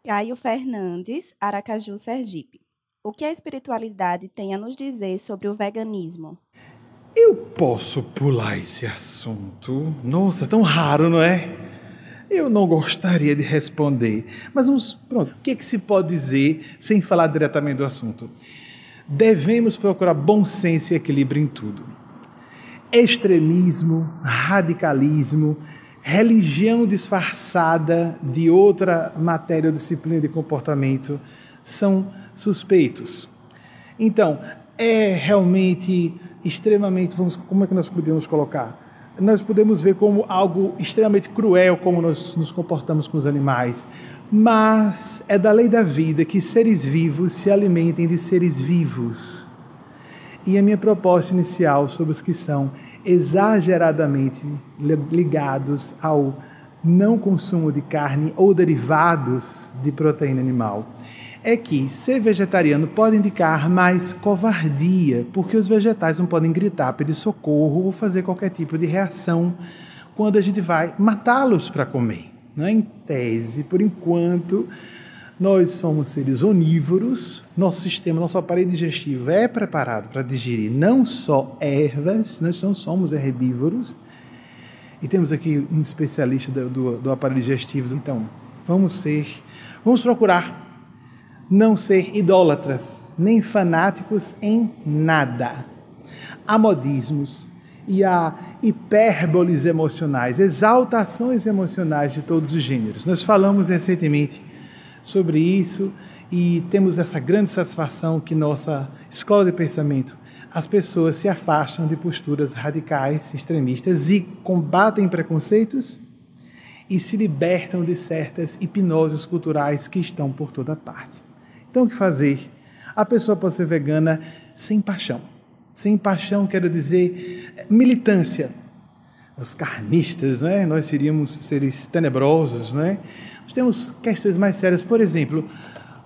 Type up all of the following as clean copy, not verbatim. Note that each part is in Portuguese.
Caio Fernandes, Aracaju, Sergipe. O que a espiritualidade tem a nos dizer sobre o veganismo? Eu posso pular esse assunto? Nossa, tão raro, não é? Eu não gostaria de responder, mas pronto, o que se pode dizer sem falar diretamente do assunto? Devemos procurar bom senso e equilíbrio em tudo. Extremismo, radicalismo, religião disfarçada de outra matéria ou disciplina de comportamento são suspeitos. Então, é realmente extremamente, como é que nós podemos colocar? Nós podemos ver como algo extremamente cruel como nós nos comportamos com os animais, mas é da lei da vida que seres vivos se alimentem de seres vivos. E a minha proposta inicial sobre os que são exageradamente ligados ao não consumo de carne ou derivados de proteína animal é que ser vegetariano pode indicar mais covardia, porque os vegetais não podem gritar, pedir socorro ou fazer qualquer tipo de reação quando a gente vai matá-los para comer. Não é? Em tese, por enquanto, nós somos seres onívoros, nosso sistema, nosso aparelho digestivo é preparado para digerir não só ervas, nós não somos herbívoros, e temos aqui um especialista do aparelho digestivo, então vamos procurar não ser idólatras, nem fanáticos em nada. Há modismos e há hipérboles emocionais, exaltações emocionais de todos os gêneros. Nós falamos recentemente sobre isso e temos essa grande satisfação que nossa escola de pensamento, as pessoas se afastam de posturas radicais, extremistas e combatem preconceitos e se libertam de certas hipnoses culturais que estão por toda parte. Então, o que fazer? A pessoa pode ser vegana sem paixão. Sem paixão, quero dizer, militância. Os carnistas, não é? Nós seríamos seres tenebrosos, não é? Nós temos questões mais sérias. Por exemplo,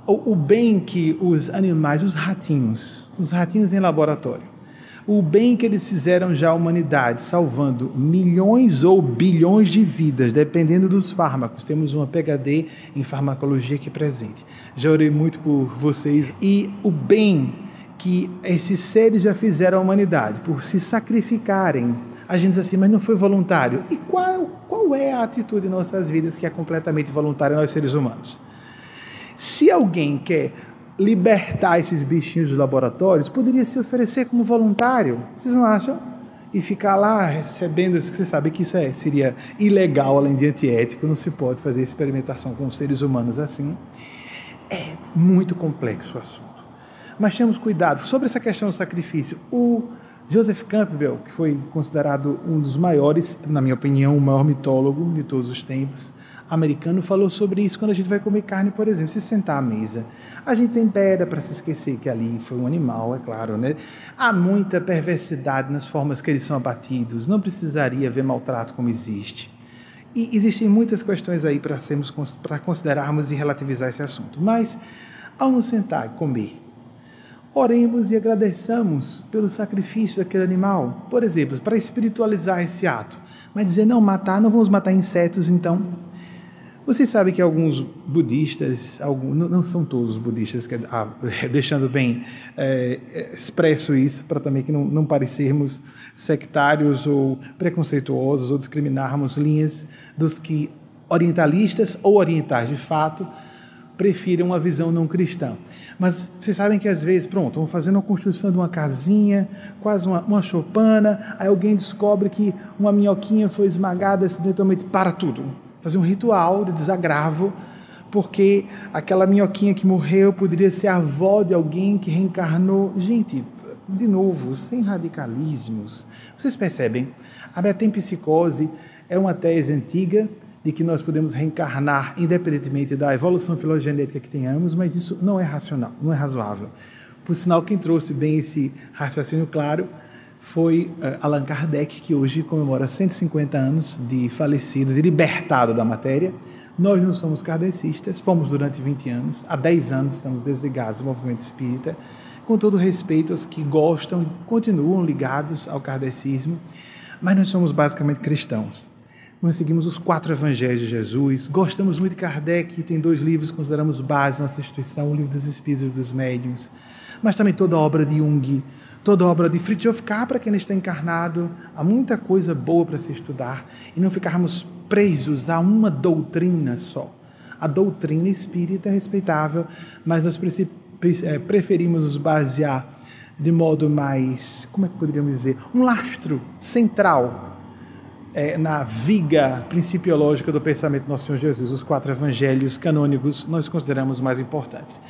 o bem que os animais, os ratinhos em laboratório, o bem que eles fizeram já à humanidade, salvando milhões ou bilhões de vidas, dependendo dos fármacos. Temos uma PhD em farmacologia aqui presente. Já orei muito por vocês. E o bem que esses seres já fizeram à humanidade, por se sacrificarem. A gente diz assim, mas não foi voluntário. E qual é a atitude em nossas vidas que é completamente voluntária, nós seres humanos? Se alguém quer libertar esses bichinhos dos laboratórios, poderia se oferecer como voluntário, vocês não acham? E ficar lá recebendo isso, que você sabe que isso seria ilegal, além de antiético, não se pode fazer experimentação com seres humanos assim. É muito complexo o assunto. Mas temos cuidado. Sobre essa questão do sacrifício, o Joseph Campbell, que foi considerado um dos maiores, na minha opinião, o maior mitólogo de todos os tempos, americano, falou sobre isso quando a gente vai comer carne, por exemplo, se sentar à mesa. A gente tem pedra para se esquecer que ali foi um animal, é claro, né? Há muita perversidade nas formas que eles são abatidos, não precisaria haver maltrato como existe. E existem muitas questões aí para considerarmos e relativizar esse assunto. Mas, ao nos sentar e comer, oremos e agradeçamos pelo sacrifício daquele animal, por exemplo, para espiritualizar esse ato. Mas dizer, não vamos matar insetos, então. Vocês sabem que alguns budistas, não são todos os budistas, deixando bem expresso isso, para também que não parecermos sectários ou preconceituosos ou discriminarmos linhas dos que orientalistas ou orientais de fato prefiram uma visão não cristã. Mas vocês sabem que às vezes, vamos fazendo uma construção de uma casinha, quase uma choupana, aí alguém descobre que uma minhoquinha foi esmagada acidentalmente, para tudo. Fazer um ritual de desagravo, porque aquela minhoquinha que morreu poderia ser a avó de alguém que reencarnou. Gente, de novo, sem radicalismos. Vocês percebem? A metempsicose é uma tese antiga de que nós podemos reencarnar independentemente da evolução filogenética que tenhamos, mas isso não é racional, não é razoável. Por sinal, quem trouxe bem esse raciocínio claro foi Allan Kardec, que hoje comemora 150 anos de falecido, de libertado da matéria. Nós não somos kardecistas, fomos durante 20 anos, há 10 anos estamos desligados do movimento espírita, com todo respeito aos que gostam e continuam ligados ao kardecismo, mas nós somos basicamente cristãos. Nós seguimos os 4 evangelhos de Jesus, gostamos muito de Kardec, tem 2 livros que consideramos base da nossa instituição, o Livro dos Espíritos e o Livro dos Médiuns, mas também toda a obra de Jung, toda a obra de Fritjof Capra, que ainda está encarnado. Há muita coisa boa para se estudar e não ficarmos presos a uma doutrina só. A doutrina espírita é respeitável, mas nós preferimos nos basear de modo mais, como é que poderíamos dizer, um lastro central na viga principiológica do pensamento do nosso Senhor Jesus. Os 4 evangelhos canônicos nós consideramos mais importantes,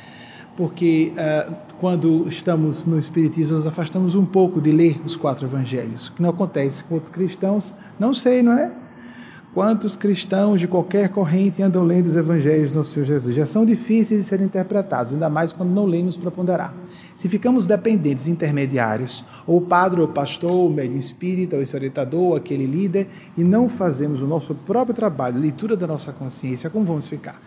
porque quando estamos no Espiritismo nos afastamos um pouco de ler os 4 evangelhos, o que não acontece com outros cristãos, não sei, não é? Quantos cristãos de qualquer corrente andam lendo os evangelhos do nosso Senhor Jesus? Já são difíceis de serem interpretados, ainda mais quando não lemos para ponderar. Se ficamos dependentes intermediários, ou o padre, ou o pastor, ou o médium espírita, ou esse orientador, ou aquele líder, e não fazemos o nosso próprio trabalho, leitura da nossa consciência, como vamos ficar?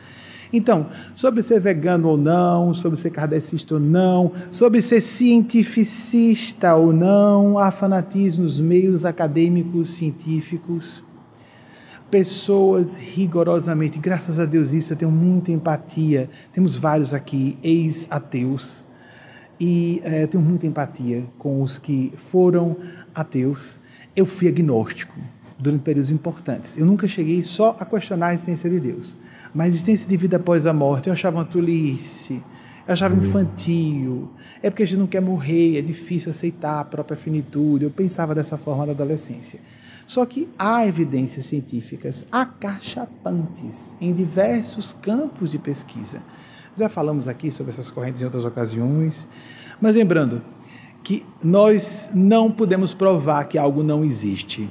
Então, sobre ser vegano ou não, sobre ser kardecista ou não, sobre ser cientificista ou não, há fanatismo nos meios acadêmicos, científicos. Pessoas rigorosamente, graças a Deus isso, eu tenho muita empatia, temos vários aqui, ex-ateus, e eu tenho muita empatia com os que foram ateus. Eu fui agnóstico durante períodos importantes, eu nunca cheguei só a questionar a existência de Deus, mas a existência de vida após a morte eu achava uma tolice, eu achava infantil, é porque a gente não quer morrer, é difícil aceitar a própria finitude, eu pensava dessa forma na adolescência. Só que há evidências científicas acachapantes em diversos campos de pesquisa. Já falamos aqui sobre essas correntes em outras ocasiões, mas lembrando que nós não podemos provar que algo não existe.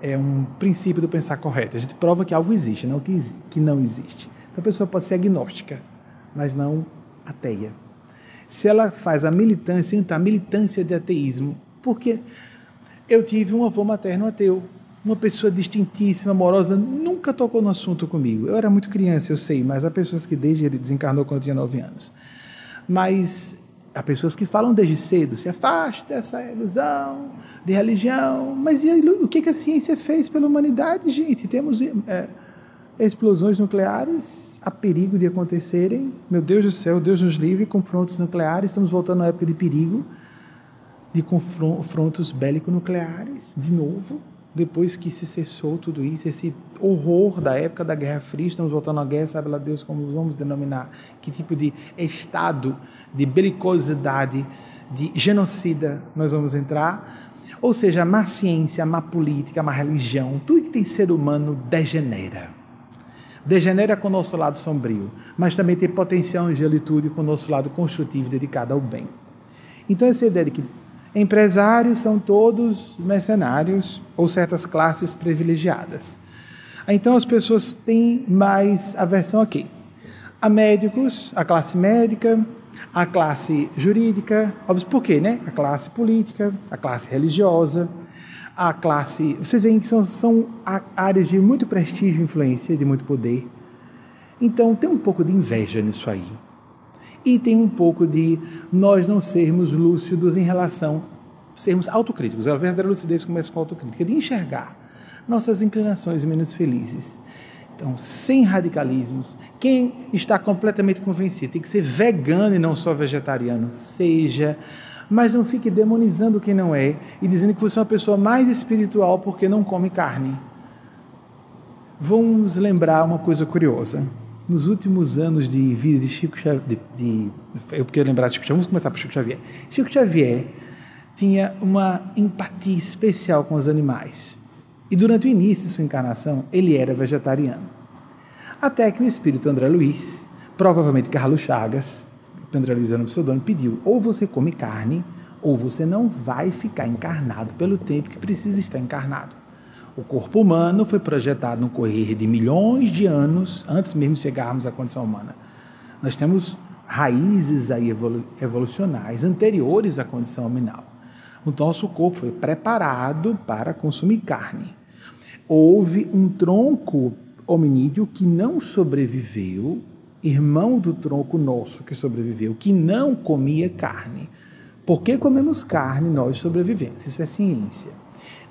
É um princípio do pensar correto. A gente prova que algo existe, não que não existe. Então a pessoa pode ser agnóstica, mas não ateia. Se ela faz a militância, então a militância de ateísmo, porque eu tive um avô materno ateu, uma pessoa distintíssima, amorosa, nunca tocou no assunto comigo. Eu era muito criança, eu sei, mas há pessoas que desde ele desencarnou quando eu tinha 9 anos. Mas há pessoas que falam desde cedo, se afaste dessa ilusão de religião. Mas e aí, o que a ciência fez pela humanidade, gente? Temos explosões nucleares a perigo de acontecerem. Meu Deus do céu, Deus nos livre, confrontos nucleares, estamos voltando à época de perigo, de confrontos bélico-nucleares, de novo, depois que se cessou tudo isso, esse horror da época da Guerra Fria, estamos voltando à guerra, sabe lá Deus como vamos denominar, que tipo de estado de belicosidade, de genocida nós vamos entrar, ou seja, a má ciência, a má política, a má religião, tudo que tem ser humano degenera com o nosso lado sombrio, mas também tem potencial angelitude com o nosso lado construtivo dedicado ao bem. Então essa ideia de que empresários são todos mercenários ou certas classes privilegiadas. Então as pessoas têm mais aversão a quê? A médicos, a classe médica, a classe jurídica, óbvio, por quê, né? A classe política, a classe religiosa, a classe... Vocês veem que são áreas de muito prestígio e influência, de muito poder. Então tem um pouco de inveja nisso aí. E tem um pouco de nós não sermos lúcidos em relação, sermos autocríticos. A verdadeira lucidez começa com a autocrítica, de enxergar nossas inclinações menos felizes. Então, sem radicalismos, quem está completamente convencido tem que ser vegano e não só vegetariano, seja, mas não fique demonizando quem não é e dizendo que você é uma pessoa mais espiritual porque não come carne. Vamos lembrar uma coisa curiosa. Nos últimos anos de vida de Chico Xavier, eu quero lembrar de Chico Xavier, vamos começar por Chico Xavier. Chico Xavier tinha uma empatia especial com os animais. E durante o início de sua encarnação, ele era vegetariano. Até que o espírito André Luiz, provavelmente Carlos Chagas, André Luiz era um pseudônimo, pediu: ou você come carne, ou você não vai ficar encarnado pelo tempo que precisa estar encarnado. O corpo humano foi projetado no correr de milhões de anos, antes mesmo de chegarmos à condição humana. Nós temos raízes aí evolucionais anteriores à condição hominal. O nosso corpo foi preparado para consumir carne. Houve um tronco hominídeo que não sobreviveu, irmão do tronco nosso que sobreviveu, que não comia carne. Porque comemos carne, nós sobrevivemos. Isso é ciência.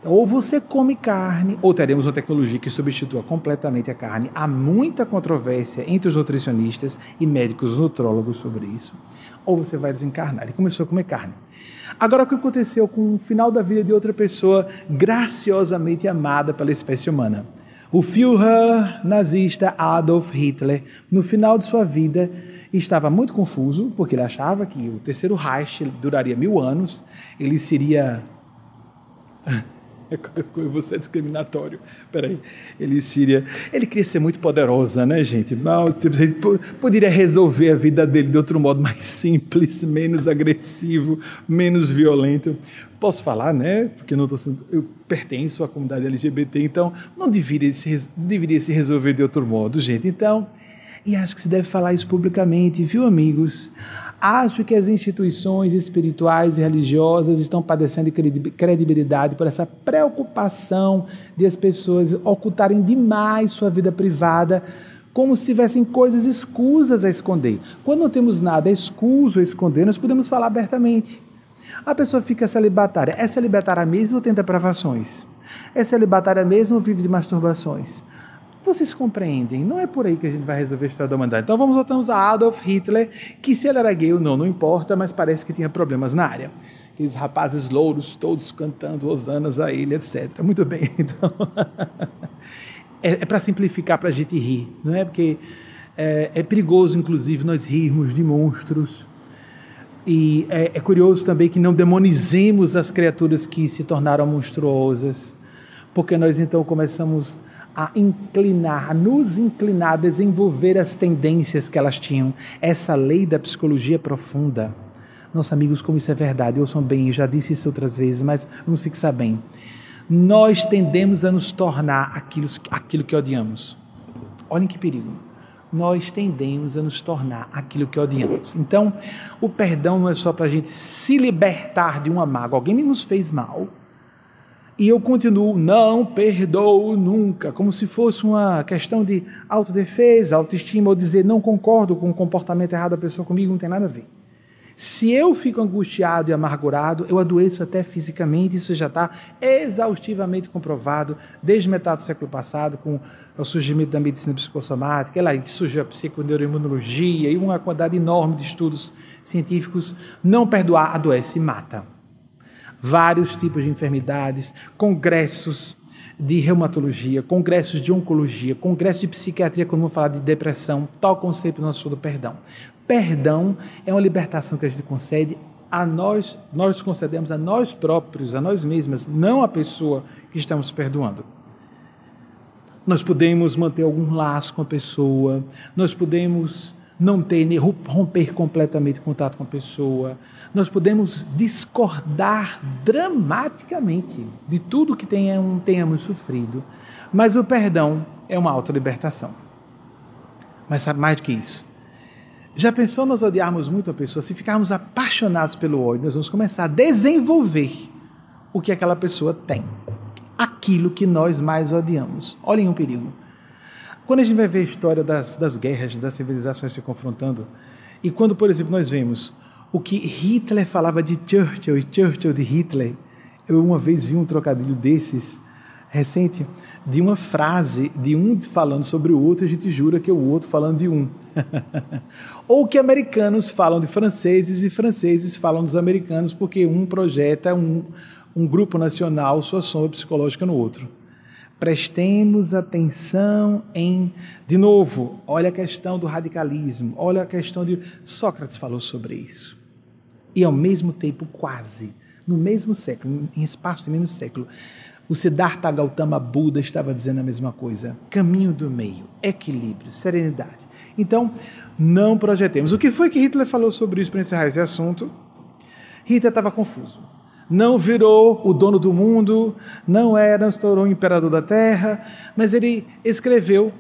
Ou você come carne, ou teremos uma tecnologia que substitua completamente a carne. Há muita controvérsia entre os nutricionistas e médicos nutrólogos sobre isso. Ou você vai desencarnar. Ele começou a comer carne. Agora, o que aconteceu com o final da vida de outra pessoa graciosamente amada pela espécie humana? O Führer nazista Adolf Hitler, no final de sua vida, estava muito confuso, porque ele achava que o Terceiro Reich duraria 1000 anos, ele seria... Eu vou ser discriminatório. Peraí. Ele queria ser muito poderosa, né, gente? Ele poderia resolver a vida dele de outro modo mais simples, menos agressivo, menos violento. Posso falar, né? Porque eu pertenço à comunidade LGBT, então não deveria se resolver de outro modo, gente. Então, e acho que se deve falar isso publicamente, viu, amigos? Acho que as instituições espirituais e religiosas estão padecendo de credibilidade por essa preocupação de as pessoas ocultarem demais sua vida privada, como se tivessem coisas escusas a esconder. Quando não temos nada escuso a esconder, nós podemos falar abertamente. A pessoa fica celibatária. É celibatária mesmo ou tem depravações? É celibatária mesmo ou vive de masturbações? Vocês compreendem? Não é por aí que a gente vai resolver a história da humanidade. Então voltamos a Adolf Hitler, que se ele era gay ou não importa, mas parece que tinha problemas na área. Aqueles rapazes louros, todos cantando hosanas a ele, etc. Muito bem, então... é para simplificar, para a gente rir, não é? Porque é perigoso, inclusive, nós rirmos de monstros. E é curioso também que não demonizemos as criaturas que se tornaram monstruosas, porque nós então começamos a nos inclinar, a desenvolver as tendências que elas tinham. Essa lei da psicologia profunda. Nossos amigos, como isso é verdade, ouçam bem, eu já disse isso outras vezes, mas vamos fixar bem. Nós tendemos a nos tornar aquilo que odiamos. Olhem que perigo. Nós tendemos a nos tornar aquilo que odiamos. Então, o perdão não é só para a gente se libertar de uma mágoa. Alguém nos fez mal. E eu continuo, não perdoo nunca, como se fosse uma questão de autodefesa, autoestima, ou dizer não concordo com o comportamento errado da pessoa comigo, não tem nada a ver. Se eu fico angustiado e amargurado, eu adoeço até fisicamente, isso já está exaustivamente comprovado, desde metade do século passado, com o surgimento da medicina psicossomática, lá surgiu a psiconeuroimunologia e uma quantidade enorme de estudos científicos. Não perdoar adoece e mata. Vários tipos de enfermidades, congressos de reumatologia, congressos de oncologia, congressos de psiquiatria, quando vamos falar de depressão, tocam sempre no assunto do perdão. Perdão é uma libertação que a gente concede a nós concedemos a nós próprios, a nós mesmas, não a pessoa que estamos perdoando. Nós podemos manter algum laço com a pessoa, nós podemos romper completamente o contato com a pessoa, nós podemos discordar dramaticamente de tudo que tenhamos sofrido, mas o perdão é uma autolibertação. Mas sabe mais do que isso? Já pensou nós odiarmos muito a pessoa? Se ficarmos apaixonados pelo ódio, nós vamos começar a desenvolver o que aquela pessoa tem, aquilo que nós mais odiamos. Olhem um perigo. Quando a gente vai ver a história das guerras, das civilizações se confrontando, e quando, por exemplo, nós vemos o que Hitler falava de Churchill e Churchill de Hitler, eu uma vez vi um trocadilho desses, recente, de uma frase de um falando sobre o outro, a gente jura que é o outro falando de um. Ou que americanos falam de franceses e franceses falam dos americanos, porque um projeta um grupo nacional sua sombra psicológica no outro. Prestemos atenção de novo, olha a questão do radicalismo, olha a questão de... Sócrates falou sobre isso. E ao mesmo tempo, quase, no mesmo século, em espaço de menos século, o Siddhartha Gautama Buda estava dizendo a mesma coisa. Caminho do meio, equilíbrio, serenidade. Então, não projetemos. O que foi que Hitler falou sobre isso para encerrar esse assunto? Hitler estava confuso. Não virou o dono do mundo, não se tornou o imperador da terra, mas ele escreveu,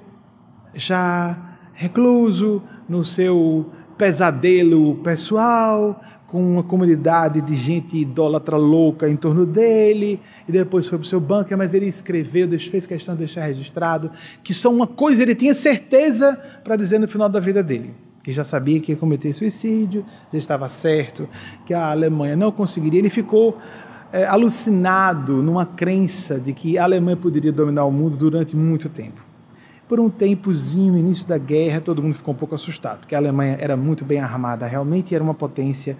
já recluso, no seu pesadelo pessoal, com uma comunidade de gente idólatra louca em torno dele, e depois foi para o seu bunker, mas ele escreveu, fez questão de deixar registrado, que só uma coisa ele tinha certeza para dizer no final da vida dele, que já sabia que ia cometer suicídio, já estava certo que a Alemanha não conseguiria, ele ficou alucinado numa crença de que a Alemanha poderia dominar o mundo durante muito tempo. Por um tempozinho, no início da guerra, todo mundo ficou um pouco assustado, porque a Alemanha era muito bem armada, realmente era uma potência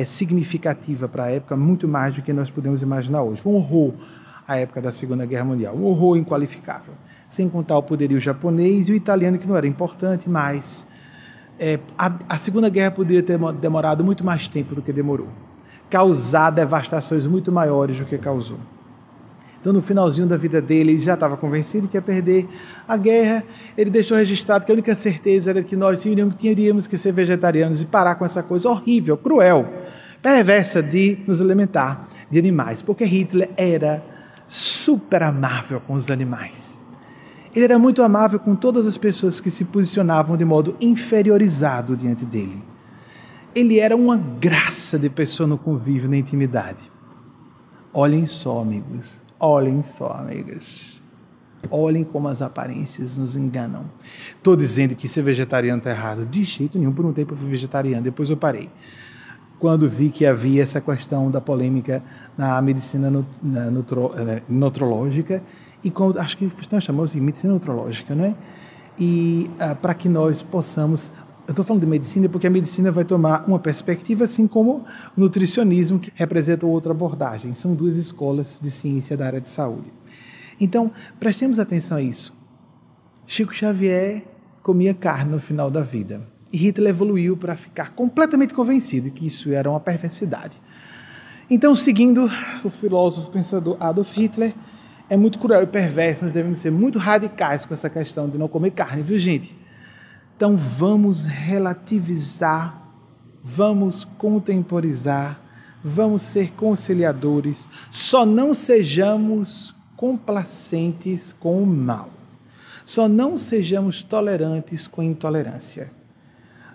significativa para a época, muito mais do que nós podemos imaginar hoje. Foi um horror a época da Segunda Guerra Mundial, um horror inqualificável. Sem contar o poderio japonês e o italiano, que não era importante, mas a Segunda Guerra poderia ter demorado muito mais tempo do que demorou, causar devastações muito maiores do que causou. Então, no finalzinho da vida dele, ele já estava convencido que ia perder a guerra. Ele deixou registrado que a única certeza era que nós teríamos que ser vegetarianos e parar com essa coisa horrível, cruel, perversa de nos alimentar de animais, porque Hitler era super amável com os animais. Ele era muito amável com todas as pessoas que se posicionavam de modo inferiorizado diante dele. Ele era uma graça de pessoa no convívio, na intimidade. Olhem só, amigos. Olhem só, amigas. Olhem como as aparências nos enganam. Estou dizendo que ser vegetariano está errado. De jeito nenhum. Por um tempo eu fui vegetariano, depois eu parei. Quando vi que havia essa questão da polêmica na medicina nutrológica, e acho que nós chamamos de medicina nutrológica, não é? E para que nós possamos... Eu estou falando de medicina porque a medicina vai tomar uma perspectiva, assim como o nutricionismo, que representa outra abordagem. São duas escolas de ciência da área de saúde. Então, prestemos atenção a isso. Chico Xavier comia carne no final da vida. E Hitler evoluiu para ficar completamente convencido que isso era uma perversidade. Então, seguindo o filósofo pensador Adolf Hitler, é muito cruel e perverso, nós devemos ser muito radicais com essa questão de não comer carne, viu, gente? Então vamos relativizar, vamos contemporizar, vamos ser conciliadores, só não sejamos complacentes com o mal, só não sejamos tolerantes com a intolerância,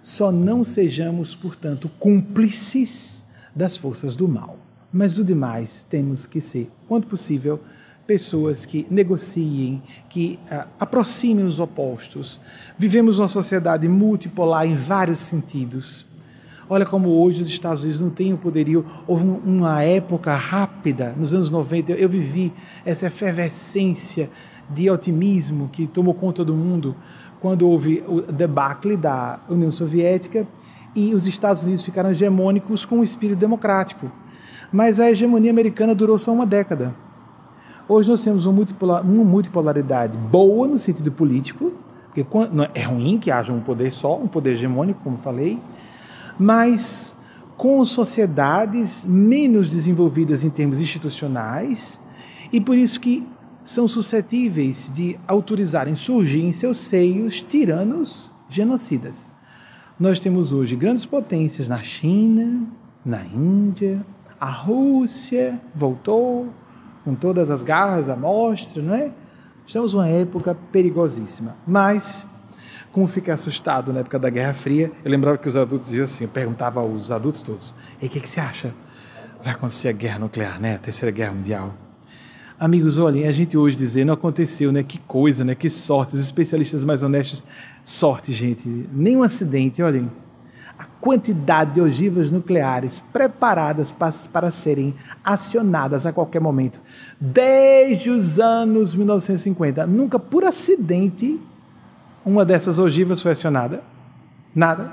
só não sejamos, portanto, cúmplices das forças do mal. Mas do demais temos que ser, quanto possível, pessoas que negociem, que aproximem os opostos. Vivemos uma sociedade multipolar em vários sentidos. Olha como hoje os Estados Unidos não têm o poderio. Houve uma época rápida, nos anos 90, eu vivi essa efervescência de otimismo que tomou conta do mundo, quando houve o debacle da União Soviética e os Estados Unidos ficaram hegemônicos com o espírito democrático. Mas a hegemonia americana durou só uma década. Hoje nós temos uma multipolaridade boa no sentido político, porque é ruim que haja um poder só, um poder hegemônico, como falei, mas com sociedades menos desenvolvidas em termos institucionais, e por isso que são suscetíveis de autorizarem surgir em seus seios tiranos genocidas. Nós temos hoje grandes potências na China, na Índia, a Rússia voltou com todas as garras à mostra, não é? Estamos numa época perigosíssima. Mas, como fiquei assustado na época da Guerra Fria, eu lembrava que os adultos diziam assim, eu perguntava aos adultos todos, e o que você acha? Vai acontecer a guerra nuclear, né? A Terceira Guerra Mundial. Amigos, olhem, a gente hoje dizer, não aconteceu, né? Que coisa, né? Que sorte, os especialistas mais honestos, sorte, gente. Nenhum acidente, olhem. A quantidade de ogivas nucleares preparadas para serem acionadas a qualquer momento, desde os anos 1950. Nunca, por acidente, uma dessas ogivas foi acionada. Nada.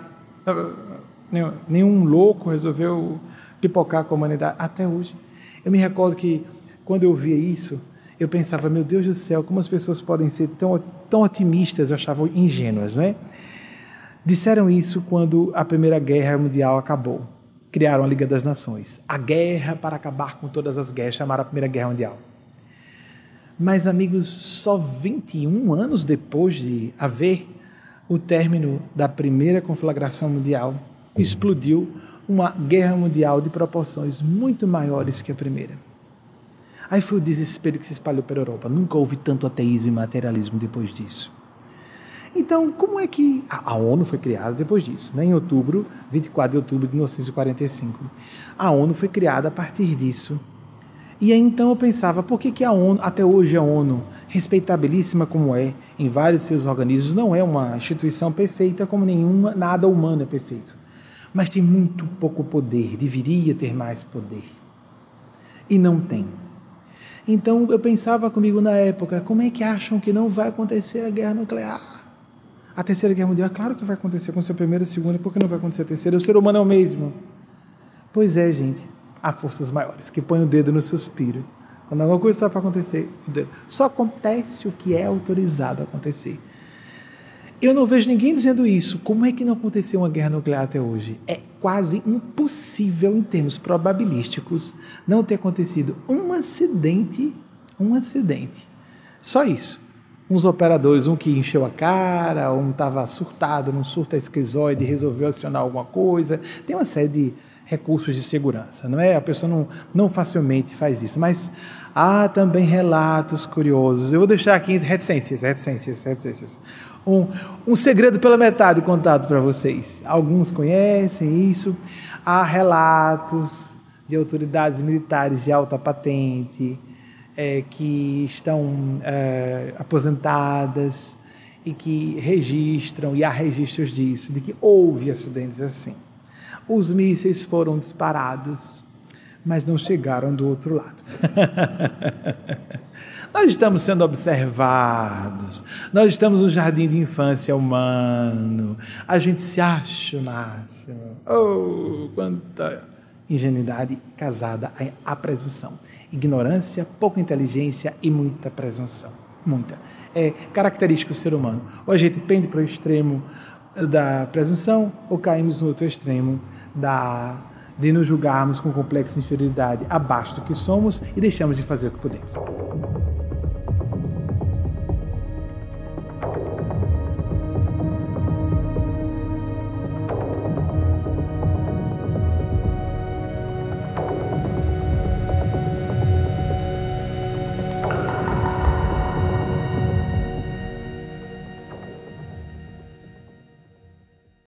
Nenhum louco resolveu pipocar com a humanidade. Até hoje. Eu me recordo que, quando eu via isso, eu pensava, meu Deus do céu, como as pessoas podem ser tão otimistas, eu achava ingênuas, não é? Disseram isso quando a Primeira Guerra Mundial acabou. Criaram a Liga das Nações. A guerra para acabar com todas as guerras, chamaram a Primeira Guerra Mundial. Mas, amigos, só 21 anos depois de haver o término da Primeira Conflagração Mundial, explodiu uma guerra mundial de proporções muito maiores que a primeira. Aí foi o desespero que se espalhou pela Europa. Nunca houve tanto ateísmo e materialismo depois disso. Então, como é que... A ONU foi criada depois disso, né? Em outubro, 24 de outubro de 1945. A ONU foi criada a partir disso. E aí, então, eu pensava, por que a ONU, até hoje a ONU, respeitabilíssima como é, em vários seus organismos, não é uma instituição perfeita como nenhuma, nada humano é perfeito. Mas tem muito pouco poder, deveria ter mais poder. E não tem. Então eu pensava comigo na época, como é que acham que não vai acontecer a guerra nuclear? A terceira guerra mundial, claro que vai acontecer com a primeira e a segunda, por que não vai acontecer a terceira? O ser humano é o mesmo. Pois é, gente, há forças maiores que põem o dedo no suspiro. Quando alguma coisa está para acontecer, o dedo. Só acontece o que é autorizado a acontecer. Eu não vejo ninguém dizendo isso. Como é que não aconteceu uma guerra nuclear até hoje? É quase impossível, em termos probabilísticos, não ter acontecido um acidente. Só isso. Uns operadores, um que encheu a cara, um estava surtado, num surto esquizoide, resolveu acionar alguma coisa. Tem uma série de recursos de segurança, não é? A pessoa não facilmente faz isso, mas há também relatos curiosos. Eu vou deixar aqui reticências. Um segredo pela metade contado para vocês. Alguns conhecem isso. Há relatos de autoridades militares de alta patente que estão aposentadas e que registram, e há registros disso, de que houve acidentes assim. Os mísseis foram disparados, mas não chegaram do outro lado. Nós estamos sendo observados, nós estamos no jardim de infância humano, a gente se acha o máximo. Oh, quanta ingenuidade casada à presunção. Ignorância, pouca inteligência e muita presunção. Muita. É característico do ser humano. Ou a gente pende para o extremo da presunção, ou caímos no outro extremo de nos julgarmos com complexo de inferioridade abaixo do que somos e deixamos de fazer o que podemos.